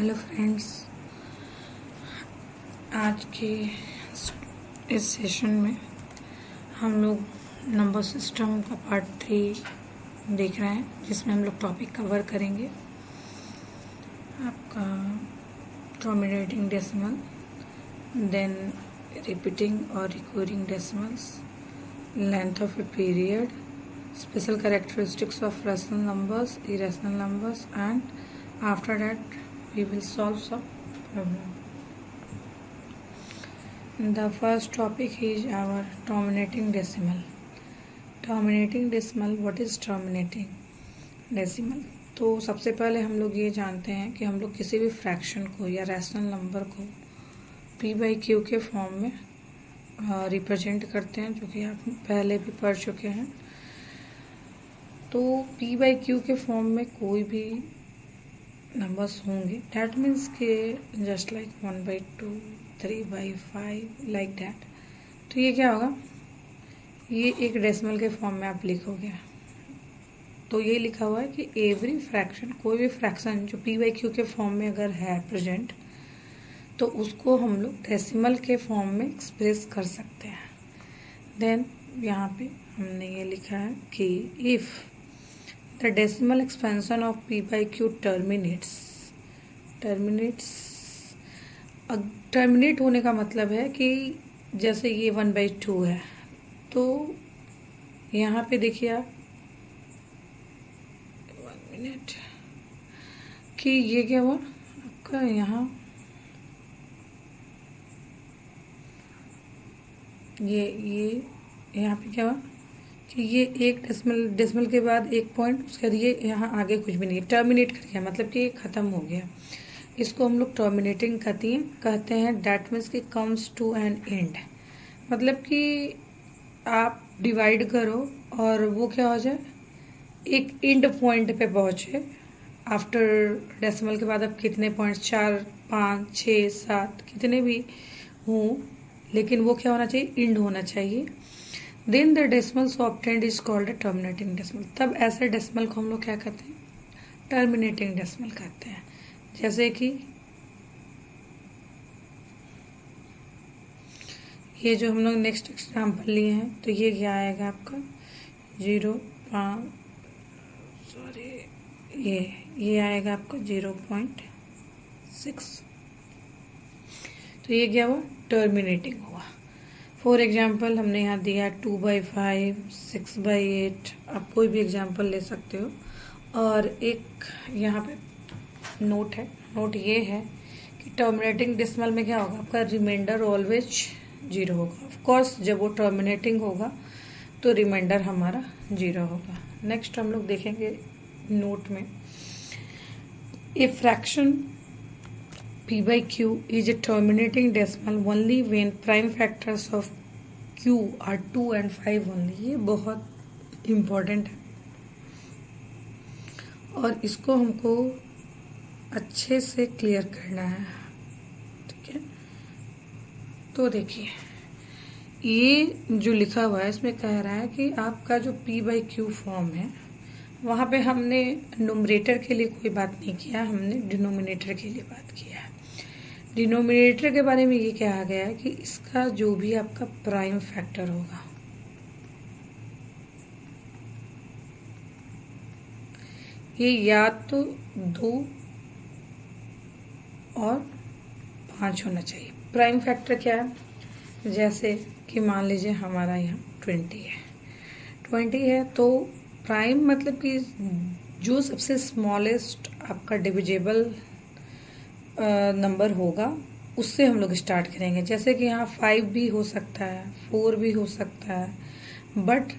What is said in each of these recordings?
Hello friends, आज के इस सेशन में हम लोग नंबर सिस्टम का पार्ट 3 देख रहे हैं, जिसमें हम लोग टॉपिक कवर करेंगे आपका टर्मिनेटिंग डेसिमल, देन रिपीटिंग और recurring decimals, length of a period, special characteristics of rational numbers, irrational numbers, and after that we will solve some problem. The first topic is our terminating decimal. Terminating decimal, what is terminating decimal? तो सबसे पहले हम लोग ये जानते हैं कि हम लोग किसी भी फ्रैक्शन को या रैशनल नंबर को p/q के फॉर्म में रिप्रेजेंट करते हैं, जो कि आप पहले भी पढ़ चुके हैं। तो p/q के फॉर्म में कोई भी नंबर्स होंगे, डैट मीन्स के जस्ट लाइक 1/2, 3/5 लाइक डैट। तो ये क्या होगा, ये एक डेसिमल के फॉर्म में आप लिखोगे। तो ये लिखा हुआ है कि एवरी फ्रैक्शन, कोई भी फ्रैक्शन जो p/q के फॉर्म में अगर है प्रेजेंट, तो उसको हम लोग डेसिमल के फॉर्म में एक्सप्रेस कर सकते हैं। देन यहाँ पे हमने ये लिखा है कि if the decimal expansion of p/q terminates terminate होने का मतलब है कि जैसे ये 1/2 है, तो यहाँ पे देखिए आप 1 मिनट कि ये क्या हुआ आपका, यहाँ ये यहाँ पे क्या हुआ कि ये एक डेसिमल के बाद एक पॉइंट, उसके बाद ये यहाँ आगे कुछ भी नहीं, टर्मिनेट कर गया, मतलब कि ये ख़त्म हो गया। इसको हम लोग टर्मिनेटिंग कहते हैं। डैट मीन्स कि कम्स टू एन एंड, मतलब कि आप डिवाइड करो और वो क्या हो जाए, एक एंड पॉइंट पे पहुँचे। आफ्टर डेसिमल के बाद अब कितने पॉइंट्स, 4, 5, 6, 7 कितने भी हों, लेकिन वो क्या होना चाहिए, एंड होना चाहिए। Then the decimal so obtained is called a terminating decimal. तब ऐसे डेसिमल को हम लोग क्या कहते हैं, टर्मिनेटिंग डेसिमल कहते हैं। जैसे कि ये जो हम लोग नेक्स्ट एग्जाम्पल लिए हैं, तो ये क्या आएगा आपका ये आएगा आपका 0.6। तो ये क्या हुआ, टर्मिनेटिंग हुआ। फॉर एग्जाम्पल हमने यहाँ दिया 2/5, 6/8, आप कोई भी एग्जाम्पल ले सकते हो। और एक यहाँ पे नोट है, नोट ये है कि टर्मिनेटिंग डेसिमल में क्या होगा, आपका रिमाइंडर ऑलवेज 0 होगा। ऑफ कोर्स जब वो टर्मिनेटिंग होगा तो रिमाइंडर हमारा 0 होगा। नेक्स्ट हम लोग देखेंगे नोट में, a fraction p/q is a terminating decimal only when prime factors of q are 2 and 5 only। ये बहुत इम्पोर्टेंट है और इसको हमको अच्छे से क्लियर करना है, ठीक है। तो देखिए ये जो लिखा हुआ है, इसमें कह रहा है कि आपका जो p/q फॉर्म है, वहाँ पे हमने न्यूमरेटर के लिए कोई बात नहीं किया, हमने डिनोमिनेटर के लिए बात किया है। डिनोमिनेटर के बारे में ये कहा गया है कि इसका जो भी आपका प्राइम फैक्टर होगा, ये या तो 2 और 5 होना चाहिए। प्राइम फैक्टर क्या है, जैसे कि मान लीजिए हमारा यहाँ 20 है, तो प्राइम मतलब कि जो सबसे स्मॉलेस्ट आपका डिविजिबल नंबर होगा, उससे हम लोग स्टार्ट करेंगे। जैसे कि यहाँ 5 भी हो सकता है, 4 भी हो सकता है, बट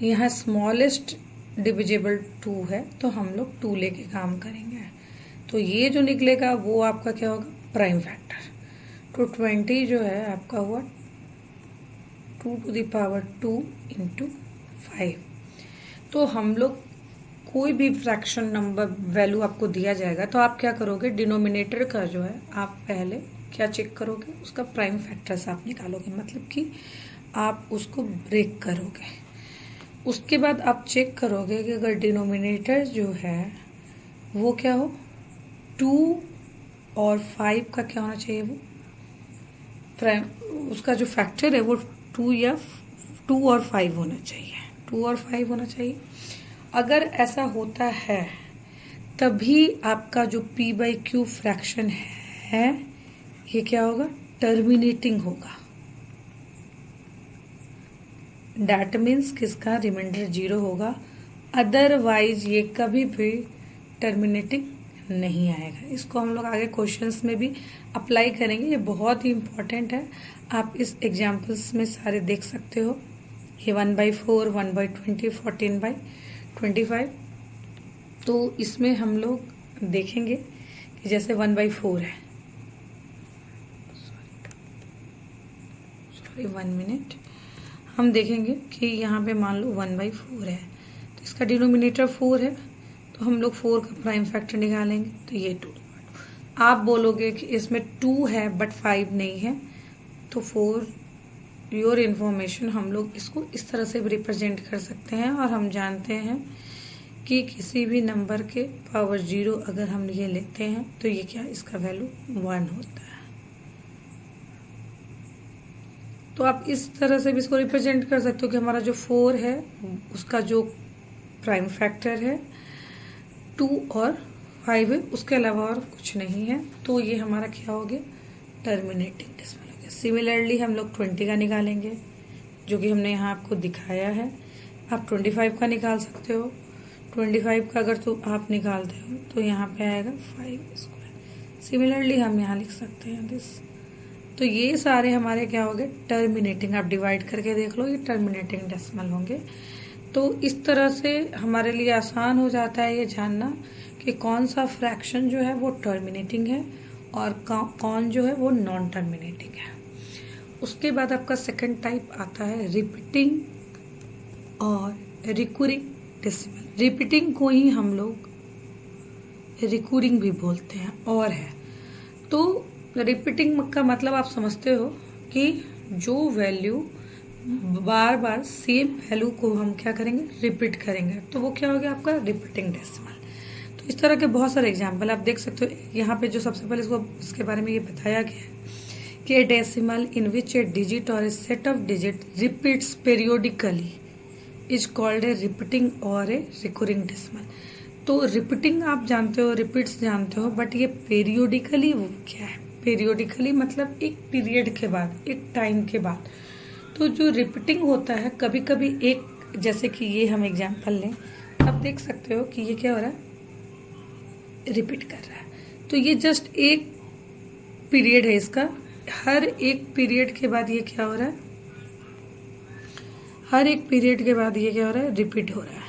यहाँ स्मॉलेस्ट डिविजिबल 2 है, तो हम लोग 2 लेके काम करेंगे। तो ये जो निकलेगा वो आपका क्या होगा, प्राइम फैक्टर। तो 20 जो है आपका हुआ 2⁻2 × 5। तो हम लोग कोई भी फ्रैक्शन नंबर वैल्यू आपको दिया जाएगा, तो आप क्या करोगे, डिनोमिनेटर का जो है आप पहले क्या चेक करोगे, उसका प्राइम फैक्टर्स आप निकालोगे, मतलब कि आप उसको ब्रेक करोगे। उसके बाद आप चेक करोगे कि अगर डिनोमिनेटर जो है वो क्या हो, 2 और 5 का क्या होना चाहिए, वो प्राइम, उसका जो फैक्टर है वो 2 और 5 होना चाहिए, 2 और 5 होना चाहिए। अगर ऐसा होता है तभी आपका जो p/q फ्रैक्शन है ये क्या होगा, टर्मिनेटिंग होगा। डैट मीन्स किसका रिमाइंडर 0 होगा, अदरवाइज ये कभी भी टर्मिनेटिंग नहीं आएगा। इसको हम लोग आगे क्वेश्चंस में भी अप्लाई करेंगे, ये बहुत ही इम्पॉर्टेंट है। आप इस एग्जाम्पल्स में सारे देख सकते हो, ये 1/4, 1/20, 14/25। तो इसमें हम लोग देखेंगे कि जैसे 1/4 है, सॉरी 1 मिनट, हम देखेंगे कि यहाँ पे मान लो 1/4 है, तो इसका डिनोमिनेटर 4 है, तो हम लोग 4 का प्राइम फैक्टर निकालेंगे, तो ये 2। आप बोलोगे कि इसमें 2 है बट 5 नहीं है, तो फॉर योर इन्फॉर्मेशन हम लोग इसको इस तरह से भी रिप्रेजेंट कर सकते हैं। और हम जानते हैं कि किसी भी नंबर के पावर 0 अगर हम ये लेते हैं तो ये क्या, इसका वैल्यू 1 होता है। तो आप इस तरह से भी इसको रिप्रेजेंट कर सकते हो कि हमारा जो 4 है उसका जो प्राइम फैक्टर है 2 और 5 है, उसके अलावा और कुछ नहीं है। तो ये हमारा क्या हो गया, टर्मिनेटिंग डेसिमल हो गया। सिमिलरली हम लोग 20 का निकालेंगे, जो कि हमने यहाँ आपको दिखाया है। आप 25 का निकाल सकते हो। 25 का अगर तो आप निकालते हो तो यहाँ पे आएगा 5²। सिमिलरली हम यहाँ लिख सकते हैं दिस। तो ये सारे हमारे क्या हो गए, टर्मिनेटिंग। आप डिवाइड करके देख लो, ये टर्मिनेटिंग डेसिमल होंगे। तो इस तरह से हमारे लिए आसान हो जाता है ये जानना कि कौन सा फ्रैक्शन जो है वो टर्मिनेटिंग है और कौन जो है वो नॉन टर्मिनेटिंग है। उसके बाद आपका सेकंड टाइप आता है रिपीटिंग और रिकरिंग डेसिमल। रिपीटिंग को ही हम लोग रिकरिंग भी बोलते हैं और है। तो रिपीटिंग का मतलब आप समझते हो कि जो वैल्यू बार बार सेम वैल्यू को हम क्या करेंगे, रिपीट करेंगे, तो वो क्या हो गया आपका रिपीटिंग डेसिमल। तो इस तरह के बहुत सारे एग्जाम्पल आप देख सकते हो। यहाँ पे जो सबसे पहले इसके बारे में ये बताया गया है कि ए decimal in which a digit or a set of digit repeats periodically is called a repeating or a recurring decimal. तो रिपीटिंग आप जानते हो, रिपीट्स जानते हो, बट ये पेरियोडिकली वो क्या है, पेरियोडिकली मतलब एक पीरियड के बाद, एक टाइम के बाद। तो जो रिपीटिंग होता है कभी कभी एक, जैसे कि ये हम एग्जांपल लें, आप देख सकते हो कि ये क्या हो रहा है, रिपीट कर रहा है। तो ये जस्ट एक पीरियड है इसका, हर एक पीरियड के बाद ये क्या हो रहा है, हर एक पीरियड के बाद ये क्या हो रहा है, रिपीट हो रहा है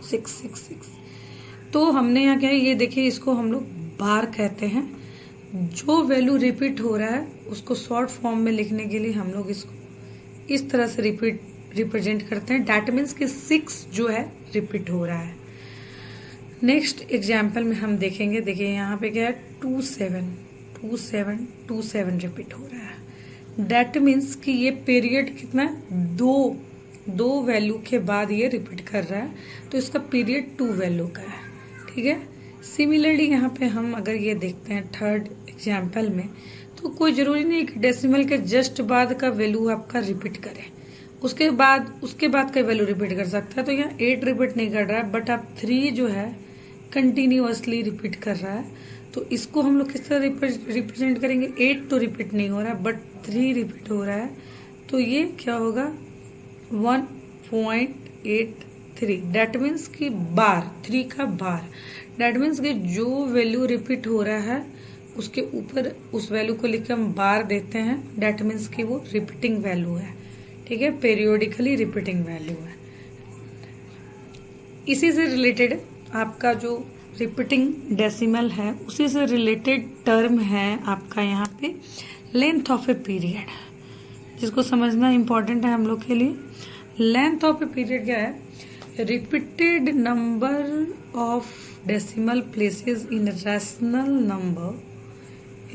1666। तो हमने यहाँ क्या है, ये देखिए, इसको हम लोग बार कहते हैं। जो वैल्यू रिपीट हो रहा है उसको शॉर्ट फॉर्म में लिखने के लिए हम लोग इसको इस तरह से रिप्रेजेंट करते हैं। दैट मीन्स कि 6 जो है रिपीट हो रहा है। नेक्स्ट एग्जाम्पल में हम देखेंगे, देखिए यहाँ पे क्या है, 27 रिपीट हो रहा है। दैट मीन्स कि ये पीरियड कितना है, दो वैल्यू के बाद ये रिपीट कर रहा है, तो इसका पीरियड 2 वैल्यू का है। ठीक है। सिमिलरली यहाँ पे हम अगर ये देखते हैं थर्ड एग्जाम्पल में, तो कोई जरूरी नहीं कि डेसिमल के जस्ट बाद का वैल्यू आपका रिपीट करे, उसके बाद का वैल्यू रिपीट कर सकता है। तो यहाँ 8 रिपीट नहीं कर रहा है, बट आप 3 जो है कंटिन्यूअसली रिपीट कर रहा है। तो इसको हम लोग किस तरह रिप्रेजेंट करेंगे, 8 तो रिपीट नहीं हो रहा है बट 3 रिपीट हो रहा है, तो ये क्या होगा 1.83। दैट मीन्स कि बार, 3 का बार। दैट मीन्स कि जो वैल्यू रिपीट हो रहा है उसके ऊपर उस वैल्यू को लिख के हम बार देते हैं। दैट मीन्स कि वो रिपीटिंग वैल्यू है। ठीक है, पेरियोडिकली रिपीटिंग वैल्यू है। इसी से रिलेटेड आपका जो रिपीटिंग डेसिमल है उसी से रिलेटेड टर्म है आपका यहाँ पे लेंथ ऑफ ए पीरियड, जिसको समझना इम्पोर्टेंट है हम लोग के लिए। लेंथ ऑफ ए पीरियड क्या है, repeated number of decimal places in rational number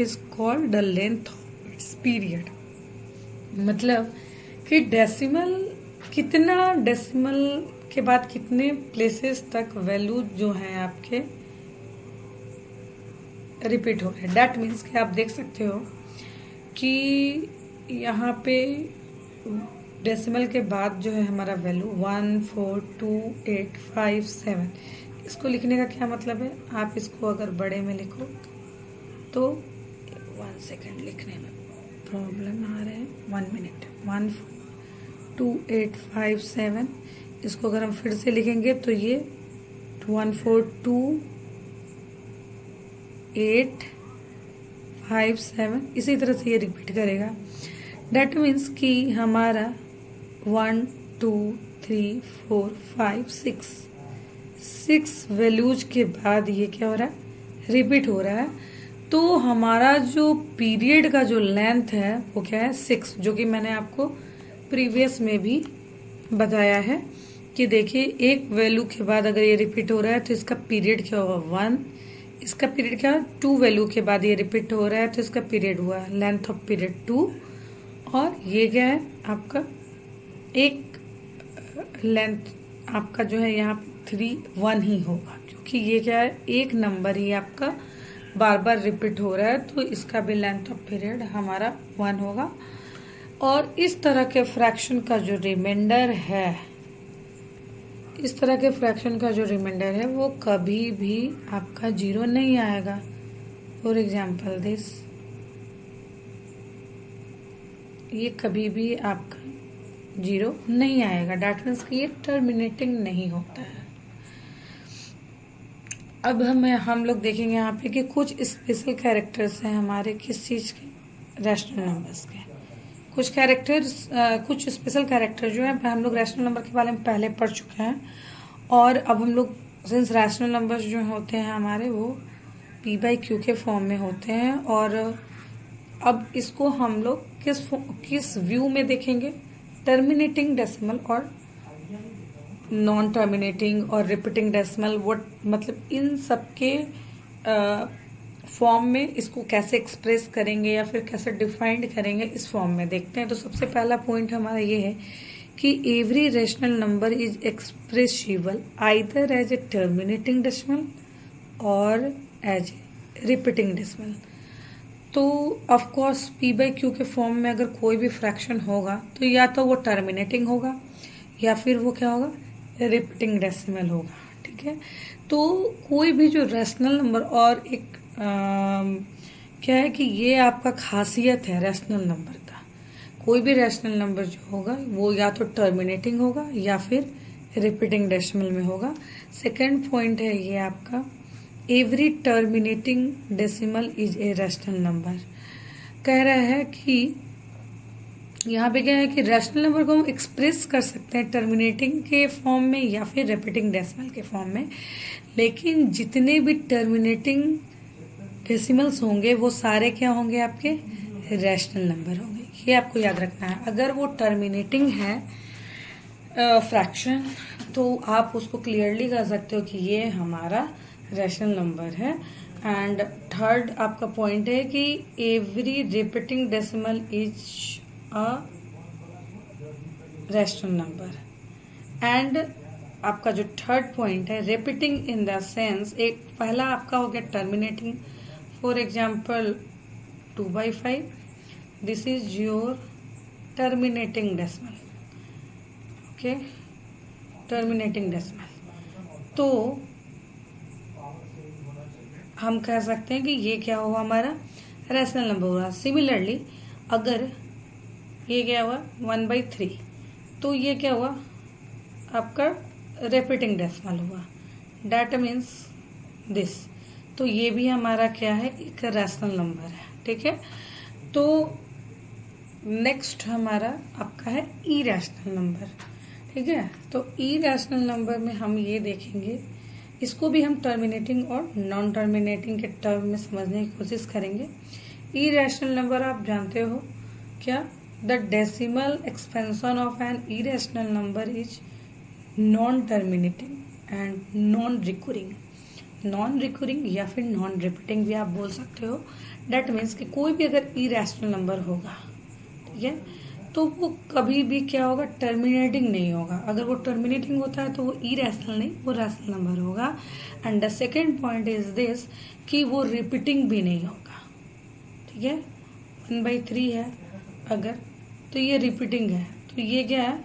is called the length of its period. मतलब कि डेसिमल कितना, डेसिमल के बाद कितने प्लेसेस तक वैल्यू जो है आपके रिपीट हो रहे हैं। डैट मीन्स कि आप देख सकते हो कि यहाँ पे डेसिमल के बाद जो है हमारा वैल्यू 14285 इसको लिखने का क्या मतलब है, आप इसको अगर बड़े में लिखो तो 1 सेकेंड लिखने में प्रॉब्लम आ रहे हैं, 1 मिनट, 14285 इसको अगर हम फिर से लिखेंगे तो ये 14285 इसी तरह से ये रिपीट करेगा। डेट मीन्स कि हमारा 1 2 3 4 5 6 वैल्यूज के बाद ये क्या हो रहा है, रिपीट हो रहा है। तो हमारा जो पीरियड का जो लेंथ है वो क्या है 6, जो कि मैंने आपको प्रीवियस में भी बताया है कि देखिए एक वैल्यू के बाद अगर ये रिपीट हो रहा है तो इसका पीरियड क्या होगा 1, इसका पीरियड क्या है 2 वैल्यू के बाद ये रिपीट हो रहा है तो इसका पीरियड हुआ लेंथ ऑफ पीरियड 2, और ये क्या है आपका एक लेंथ आपका जो है यहाँ पे 1 ही होगा, क्योंकि ये क्या है एक नंबर ही आपका बार बार रिपीट हो रहा है तो इसका भी लेंथ ऑफ पीरियड हमारा 1 होगा। और इस तरह के फ्रैक्शन का जो रिमाइंडर है, इस तरह के फ्रैक्शन का जो रिमाइंडर है वो कभी भी आपका 0 नहीं आएगा। फॉर एग्जाम्पल दिस, ये कभी भी आपका 0 नहीं आएगा। डेट मीन्स कि ये टर्मिनेटिंग नहीं होता है। अब हम लोग देखेंगे यहाँ पे कि कुछ स्पेशल कैरेक्टर्स हैं हमारे किस चीज़ के, रैशनल नंबर्स के। कुछ स्पेशल कैरेक्टर जो है हम लोग रैशनल नंबर के बारे में पहले पढ़ चुके हैं, और अब हम लोग सिंस रैशनल नंबर्स जो होते हैं हमारे वो p/q के फॉर्म में होते हैं, और अब इसको हम लोग किस व्यू में देखेंगे, टर्मिनेटिंग डेसिमल और नॉन टर्मिनेटिंग और रिपीटिंग डेसिमल, मतलब इन सबके फॉर्म में इसको कैसे एक्सप्रेस करेंगे या फिर कैसे डिफाइंड करेंगे, इस फॉर्म में देखते हैं। तो सबसे पहला पॉइंट हमारा ये है कि every rational number is expressible either as a terminating decimal और एज ए रिपीटिंग डेसिमल। तो ऑफ कोर्स p/q के फॉर्म में अगर कोई भी फ्रैक्शन होगा तो या तो वो टर्मिनेटिंग होगा या फिर वो क्या होगा, रिपीटिंग डेसिमल होगा। ठीक है, तो कोई भी जो रैशनल नंबर, और एक क्या है कि ये आपका खासियत है रैशनल नंबर का, कोई भी रैशनल नंबर जो होगा वो या तो टर्मिनेटिंग होगा या फिर रिपीटिंग डेसिमल में होगा। सेकंड पॉइंट है ये आपका every terminating decimal is a rational number. कह रहा है कि यहाँ पे क्या है कि रैशनल नंबर को हम एक्सप्रेस कर सकते हैं टर्मिनेटिंग के फॉर्म में या फिर रिपीटिंग डेसिमल के फॉर्म में, लेकिन जितने भी टर्मिनेटिंग डेसिमल्स होंगे वो सारे क्या होंगे, आपके रैशनल नंबर होंगे। ये आपको याद रखना है। अगर वो टर्मिनेटिंग है फ्रैक्शन तो आप उसको क्लियरली कह सकते हो कि ये हमारा रैशनल नंबर है। एंड थर्ड आपका पॉइंट है कि every repeating decimal is a rational number. And आपका जो थर्ड पॉइंट है रिपीटिंग इन द सेंस, एक पहला आपका हो गया terminating, for example 2/5, this is your terminating decimal. Okay, terminating decimal. तो हम कह सकते हैं कि ये क्या हुआ, हमारा रैशनल नंबर हुआ। सिमिलरली अगर ये क्या हुआ 1/3, तो ये क्या हुआ आपका रिपीटिंग डेसिमल हुआ। डेट मीन्स दिस, तो ये भी हमारा क्या है, एक रैशनल नंबर है। ठीक है, तो नेक्स्ट हमारा आपका है इरैशनल नंबर। ठीक है, तो इरैशनल नंबर में हम ये देखेंगे, इसको भी हम टर्मिनेटिंग और नॉन टर्मिनेटिंग के टर्म में समझने की कोशिश करेंगे। इरैशनल नंबर आप जानते हो क्या, the decimal expansion of an irrational number is non terminating and non recurring. Non recurring या फिर नॉन रिपीटिंग भी आप बोल सकते हो। डेट मीन्स कि कोई भी अगर इरैशनल नंबर होगा, ठीक है, तो वो कभी भी क्या होगा, टर्मिनेटिंग नहीं होगा। अगर वो टर्मिनेटिंग होता है तो वो इरेशनल नहीं, वो रैशनल नंबर होगा। And the second point is this कि वो रिपीटिंग भी नहीं होगा। ठीक है, 1/3 है अगर, तो ये रिपीटिंग है, तो ये क्या है,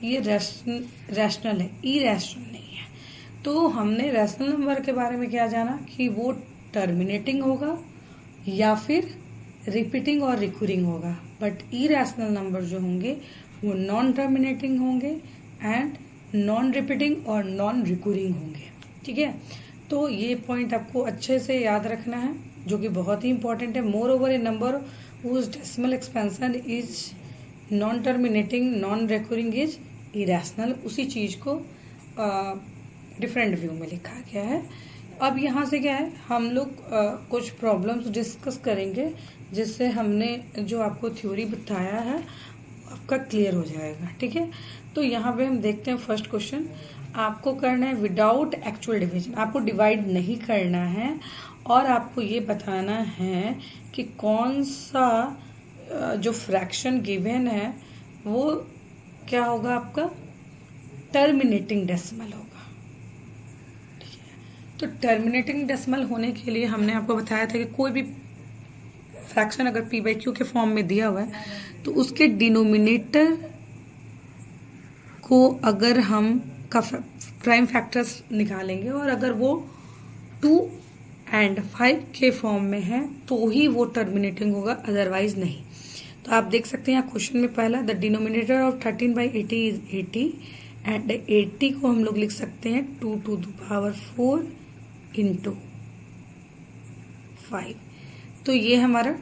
ये रैशनल है, इरेशनल नहीं है। तो हमने रैशनल नंबर के बारे में क्या जाना कि वो टर्मिनेटिंग होगा या फिर रिपीटिंग और रिकरिंग होगा। बट इरेशनल नंबर जो होंगे वो नॉन टर्मिनेटिंग होंगे एंड नॉन रिपीटिंग और नॉन रिकरिंग होंगे। ठीक है, तो ये पॉइंट आपको अच्छे से याद रखना है, जो कि बहुत ही इंपॉर्टेंट है। More over A number whose decimal expansion is non terminating non recurring is irrational, उसी चीज को डिफरेंट व्यू में लिखा गया है। अब यहाँ से क्या है, हम लोग कुछ प्रॉब्लम्स डिस्कस करेंगे जिससे हमने जो आपको थ्योरी बताया है आपका क्लियर हो जाएगा। ठीक है, तो यहाँ पे हम देखते हैं फर्स्ट क्वेश्चन। आपको करना है विदाउट एक्चुअल डिवीजन, आपको डिवाइड नहीं करना है और आपको ये बताना है कि कौन सा जो फ्रैक्शन गिवन है वो क्या होगा, आपका टर्मिनेटिंग डेसिमल होगा। ठीक है, तो टर्मिनेटिंग डेसिमल होने के लिए हमने आपको बताया था कि कोई भी फ्रैक्शन अगर p/q के फॉर्म में दिया हुआ है तो उसके डिनोमिनेटर को अगर हम का प्राइम फैक्टर्स निकालेंगे और अगर वो 2 एंड 5 के फॉर्म में है तो ही वो टर्मिनेटिंग होगा, अदरवाइज नहीं। तो आप देख सकते हैं यहाँ क्वेश्चन में पहला, the denominator of 13/80 is 80 and 80 को हम लोग लिख सकते हैं 2 to the power 4 into 5। तो ये हमारा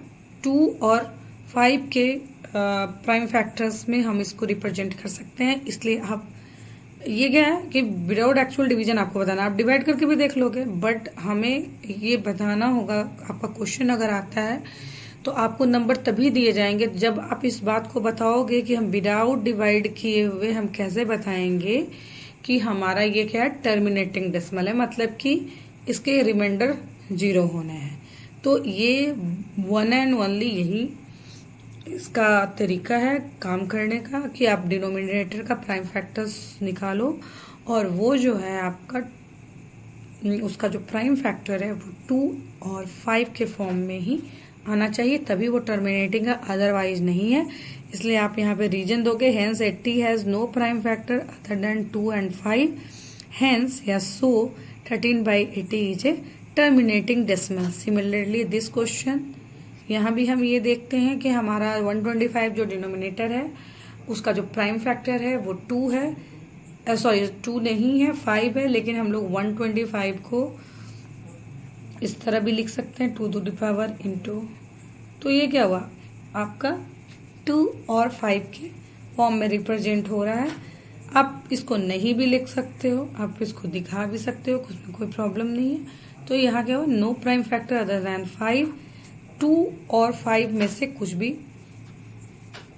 2 और 5 के प्राइम फैक्टर्स में हम इसको रिप्रेजेंट कर सकते हैं। इसलिए आप ये क्या है कि विदाउट एक्चुअल डिवीजन आपको बताना, आप डिवाइड करके भी देख लोगे, बट हमें ये बताना होगा। आपका क्वेश्चन अगर आता है तो आपको नंबर तभी दिए जाएंगे जब आप इस बात को बताओगे कि हम विदाउट डिवाइड किए हुए हम कैसे बताएंगे कि हमारा ये क्या है, टर्मिनेटिंग डेसिमल है, मतलब कि इसके रिमाइंडर 0 होने हैं। तो ये वन एंड ओनली यही इसका तरीका है काम करने का कि आप डिनोमिनेटर का प्राइम फैक्टर्स निकालो और वो जो है आपका उसका जो प्राइम फैक्टर है वो 2 और 5 के फॉर्म में ही आना चाहिए, तभी वो टर्मिनेटिंग है, अदरवाइज नहीं है। इसलिए आप यहाँ पे रीजन दोगे, hence 80 has no prime factor other than 2 and 5, hence या so 13/80 is a terminating decimal. Similarly this question, यहाँ भी हम ये देखते हैं कि हमारा 125 जो डिनोमिनेटर है उसका जो प्राइम फैक्टर है वो 2 है, सॉरी 2 नहीं है, 5 है, लेकिन हम लोग 125 को इस तरह भी लिख सकते हैं 2 to the power into, तो ये क्या हुआ आपका 2 और 5 के फॉर्म में रिप्रेजेंट हो रहा है। आप इसको नहीं भी लिख सकते हो, आप इसको दिखा भी सकते हो, उसमें कोई प्रॉब्लम नहीं है। तो यहाँ क्या हुआ, no prime factor other than 5, 2 और 5 में से कुछ भी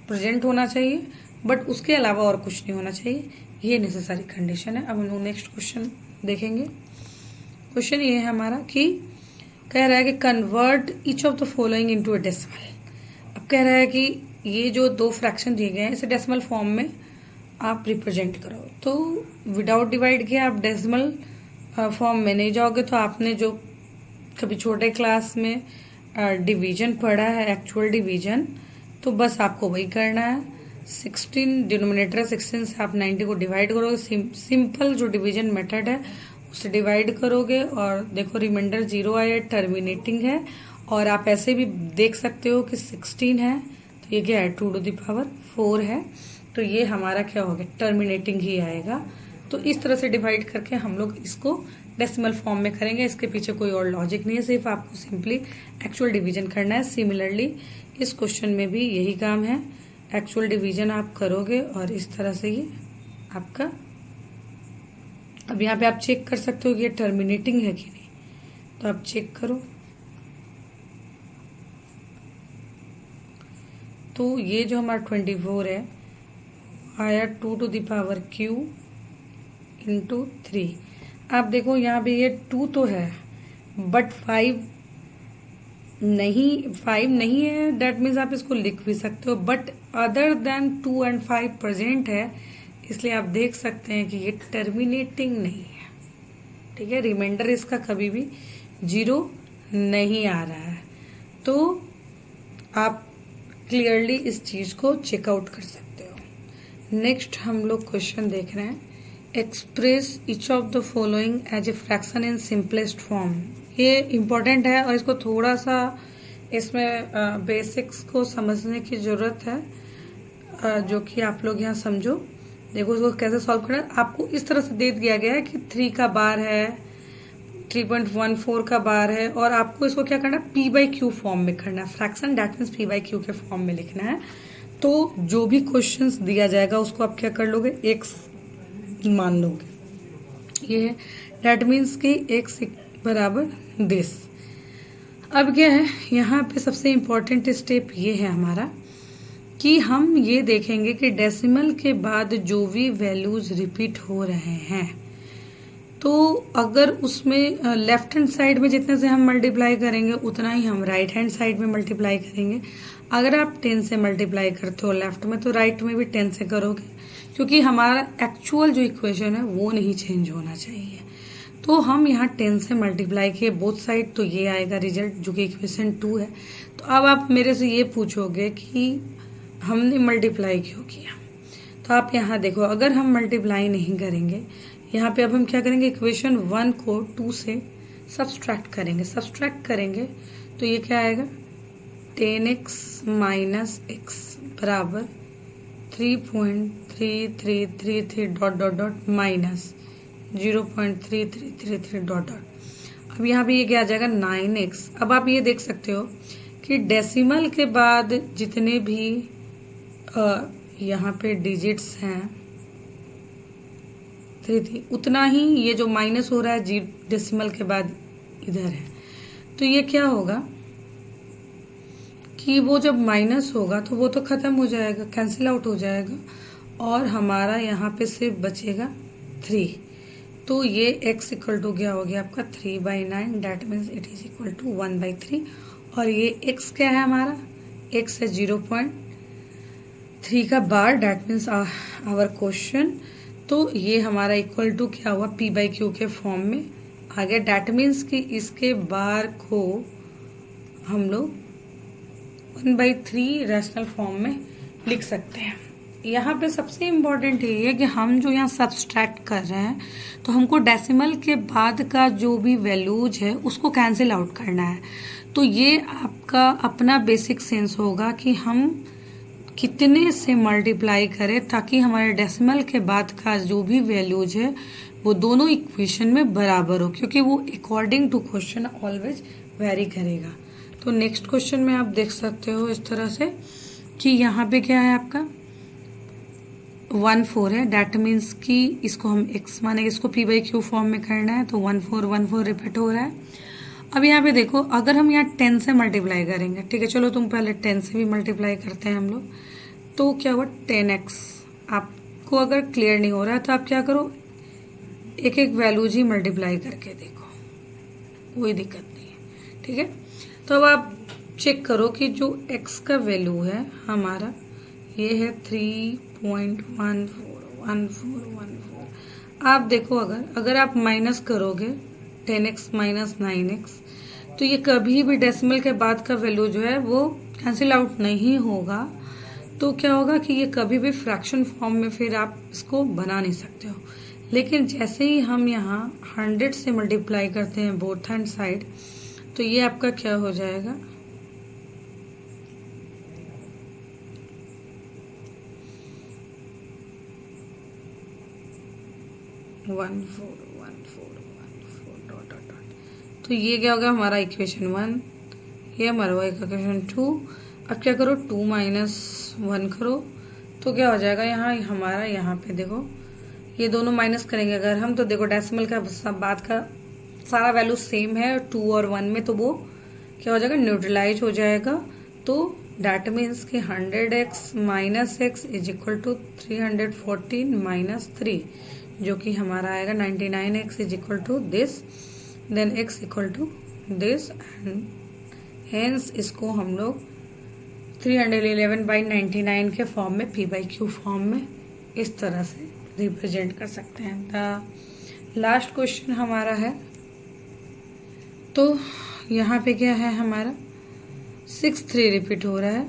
प्रेजेंट होना चाहिए, बट उसके अलावा और कुछ नहीं होना चाहिए, ये नेसेसरी कंडीशन है। अब हम लोग नेक्स्ट क्वेश्चन देखेंगे। क्वेश्चन ये है हमारा कि कह रहा है कि convert each of the following into a decimal. अब कह रहा है कि ये जो 2 फ्रैक्शन दिए गए हैं इसे डेसिमल फॉर्म में आप रिप्रेजेंट करो। तो विदाउट डिवाइड किया आप डेसिमल फॉर्म में नहीं जाओगे, तो आपने जो कभी छोटे क्लास में डिवीजन पढ़ा है, एक्चुअल डिवीजन, तो बस आपको वही करना है। 16 डिनोमिनेटर 16 से आप 90 को डिवाइड करोगे, सिंपल जो डिवीजन मेथड है उसे डिवाइड करोगे और देखो रिमाइंडर 0 आया, टर्मिनेटिंग है। और आप ऐसे भी देख सकते हो कि 16 है तो ये क्या है 2 to the power 4 है, तो ये हमारा क्या होगा, टर्मिनेटिंग ही आएगा। तो इस तरह से डिवाइड करके हम लोग इसको डेसिमल फॉर्म में करेंगे, इसके पीछे कोई और लॉजिक नहीं है, सिर्फ आपको सिंपली एक्चुअल डिवीजन करना है। सिमिलरली इस क्वेश्चन में भी यही काम है, एक्चुअल डिवीजन आप करोगे और इस तरह से ये आपका, अब यहाँ पे आप चेक कर सकते हो कि ये टर्मिनेटिंग है कि नहीं, तो आप चेक करो। तो ये जो हमारा 24 है आया 2 to the power q into 3। आप देखो यहाँ पे ये 2 तो है बट 5 नहीं 5 नहीं है, दैट मीन्स आप इसको लिख भी सकते हो, but other than 2 and 5 present है, इसलिए आप देख सकते हैं कि ये टर्मिनेटिंग नहीं है। ठीक है, रिमाइंडर इसका कभी भी 0 नहीं आ रहा है, तो आप क्लियरली इस चीज को चेकआउट कर सकते हो। नेक्स्ट हम लोग क्वेश्चन देख रहे हैं, express each of the following as a fraction in simplest form. ये इम्पोर्टेंट है और इसको थोड़ा सा इसमें बेसिक्स को समझने की जरूरत है, जो कि आप लोग यहाँ समझो। देखो इसको कैसे सॉल्व करना है। आपको इस तरह से दे दिया गया है कि 3 का बार है, 3.14 का बार है, और आपको इसको क्या करना है, पी बाई क्यू फॉर्म में करना है। Fraction that means P by Q के फॉर्म में लिखना है। तो जो भी क्वेश्चंस दिया जाएगा उसको आप क्या कर लोगे, एक्स मान लोगे। ये दैट मीन्स कि एक्स बराबर दिस। अब क्या है, यहाँ पे सबसे इम्पोर्टेंट स्टेप ये है हमारा कि हम ये देखेंगे कि डेसिमल के बाद जो भी वैल्यूज रिपीट हो रहे हैं, तो अगर उसमें लेफ्ट हैंड साइड में जितने से हम मल्टीप्लाई करेंगे उतना ही हम राइट हैंड साइड में मल्टीप्लाई करेंगे। अगर आप 10 से मल्टीप्लाई करते हो लेफ्ट में, तो राइट में भी 10 से करोगे, क्योंकि हमारा एक्चुअल जो इक्वेशन है वो नहीं चेंज होना चाहिए। तो हम यहाँ 10 से मल्टीप्लाई किए बोथ साइड, तो ये आएगा रिजल्ट जो कि इक्वेशन 2 है। तो अब आप मेरे से ये पूछोगे कि हमने मल्टीप्लाई क्यों किया, तो आप यहाँ देखो, अगर हम मल्टीप्लाई नहीं करेंगे, यहाँ पे अब हम क्या करेंगे, इक्वेशन 1 को 2 से सब्सट्रैक्ट करेंगे, तो ये क्या आएगा, 10x माइनस एक्स बराबर 3.3333 dot dot dot minus 0.3333 dot dot. अब यहाँ पे ये क्या आ जाएगा, 9x। अब आप ये देख सकते हो कि डेसिमल के बाद जितने भी यहाँ पे डिजिट्स हैं 3 उतना ही ये जो माइनस हो रहा है डेसिमल के बाद इधर है। तो ये क्या होगा कि वो जब माइनस होगा तो वो तो खत्म हो जाएगा, कैंसिल आउट हो जाएगा, और हमारा यहाँ पे सिर्फ बचेगा 3। तो ये x इक्वल टू क्या हो गया आपका 3/9, that means it is equal to 1/3। और ये x क्या है हमारा, x है 0.3 का बार, दैट मीन्स आवर क्वेश्चन। तो ये हमारा इक्वल टू क्या हुआ, p बाई क्यू के फॉर्म में आ गया। दैट मीन्स कि इसके बार को हम लोग 1/3 रैशनल फॉर्म में लिख सकते हैं। यहाँ पे सबसे इम्पोर्टेंट ये है कि हम जो यहाँ सब्सट्रैक्ट कर रहे हैं, तो हमको डेसिमल के बाद का जो भी वैल्यूज है उसको कैंसिल आउट करना है। तो ये आपका अपना बेसिक सेंस होगा कि हम कितने से मल्टीप्लाई करें ताकि हमारे डेसिमल के बाद का जो भी वैल्यूज है वो दोनों इक्वेशन में बराबर हो, क्योंकि वो according to question always vary करेगा। तो नेक्स्ट क्वेश्चन में आप देख सकते हो इस तरह से कि यहाँ पे क्या है आपका 1 4 है, दैट मीन्स कि इसको हम x मानेंगे, इसको p बाई क्यू फॉर्म में करना है, तो 1 4 रिपीट हो रहा है। अब यहाँ पे देखो, अगर हम यहाँ 10 से मल्टीप्लाई करेंगे, ठीक है, चलो तुम पहले 10 से भी मल्टीप्लाई करते हैं हम लोग, तो क्या हुआ 10x। आपको अगर क्लियर नहीं हो रहा है तो आप क्या करो, एक एक वैल्यूज ही मल्टीप्लाई करके देखो, कोई दिक्कत नहीं है, ठीक है। तो अब आप चेक करो कि जो x का वैल्यू है हमारा ये है 3.141414। आप देखो, अगर आप माइनस करोगे 10x माइनस 9x, तो ये कभी भी डेसिमल के बाद का वैल्यू जो है वो कैंसिल आउट नहीं होगा। तो क्या होगा कि ये कभी भी फ्रैक्शन फॉर्म में फिर आप इसको बना नहीं सकते हो। लेकिन जैसे ही हम यहाँ 100 से मल्टीप्लाई करते हैं बोथ हैंड साइड, तो ये आपका क्या हो जाएगा, one four dot dot dot. तो ये क्या होगा हमारा इक्वेशन 1, ये हमारा हुआ इक्वेशन 2। अब क्या करो, 2 माइनस 1 करो, तो क्या हो जाएगा यहाँ हमारा, यहाँ पे देखो ये दोनों माइनस करेंगे अगर हम, तो देखो डेसिमल का बाद का सारा वैल्यू सेम है 2 और 1 में, तो वो क्या हो जाएगा, न्यूट्रलाइज हो जाएगा। तो दैट मीन्स कि 100x minus x is equal to 314 minus 3, जो कि हमारा आएगा 99x is equal to this, then x equal to this, and hence इसको हम लोग 311/99 के फॉर्म में p/q फॉर्म में इस तरह से रिप्रेजेंट कर सकते हैं। द लास्ट क्वेश्चन हमारा है, तो यहाँ पे क्या है हमारा 6 3 रिपीट हो रहा है,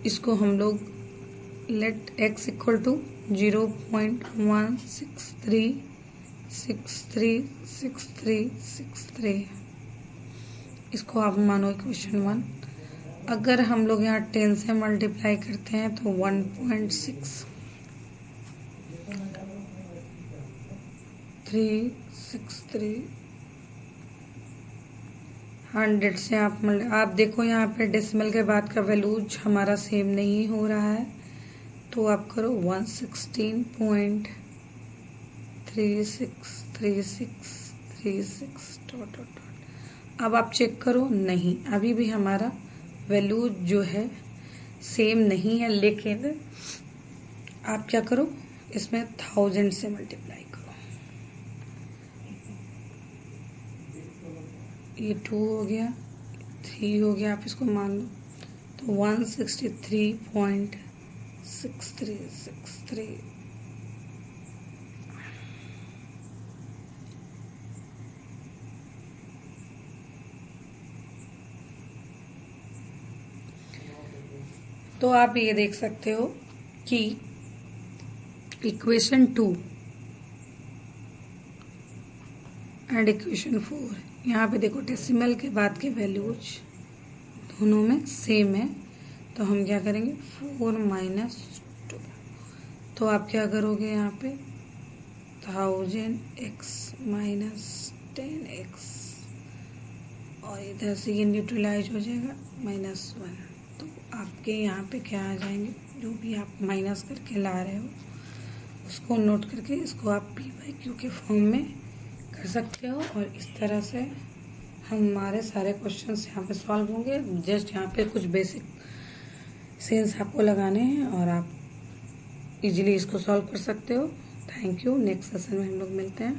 इसको हम लोग लेट x इक्वल टू 0.163636363, इसको आप मानो इक्वेशन 1। अगर हम लोग यहाँ 10 से मल्टीप्लाई करते हैं तो 1.6363, 100 से आप देखो यहाँ पे डेसिमल के बाद का वैल्यूज हमारा सेम नहीं हो रहा है, तो आप करो 116.363636 डॉट डॉट डॉट। अब आप चेक करो, नहीं अभी भी हमारा वैल्यू जो है सेम नहीं है, लेकिन आप क्या करो इसमें 1000 से मल्टीप्लाई करो। ये 2 हो गया, 3 हो गया, आप इसको मान लो तो 163.6363। तो आप ये देख सकते हो कि इक्वेशन 2 एंड इक्वेशन 4, यहाँ पे देखो डेसिमल के बाद के वैल्यूज दोनों में सेम है, तो हम क्या करेंगे 4 - 2, तो आप क्या करोगे यहाँ पे 1000x - 10x, और इधर से ये न्यूट्रलाइज हो जाएगा -1। तो आपके यहाँ पे क्या आ जाएंगे, जो भी आप माइनस करके ला रहे हो उसको नोट करके इसको आप p/q के फॉर्म में कर सकते हो, और इस तरह से हमारे सारे क्वेश्चंस यहाँ पे सॉल्व होंगे। जस्ट यहाँ पे कुछ बेसिक सेंस आपको लगाने हैं और आप इजीली इसको सॉल्व कर सकते हो। Thank you. नेक्स्ट सेशन में हम लोग मिलते हैं।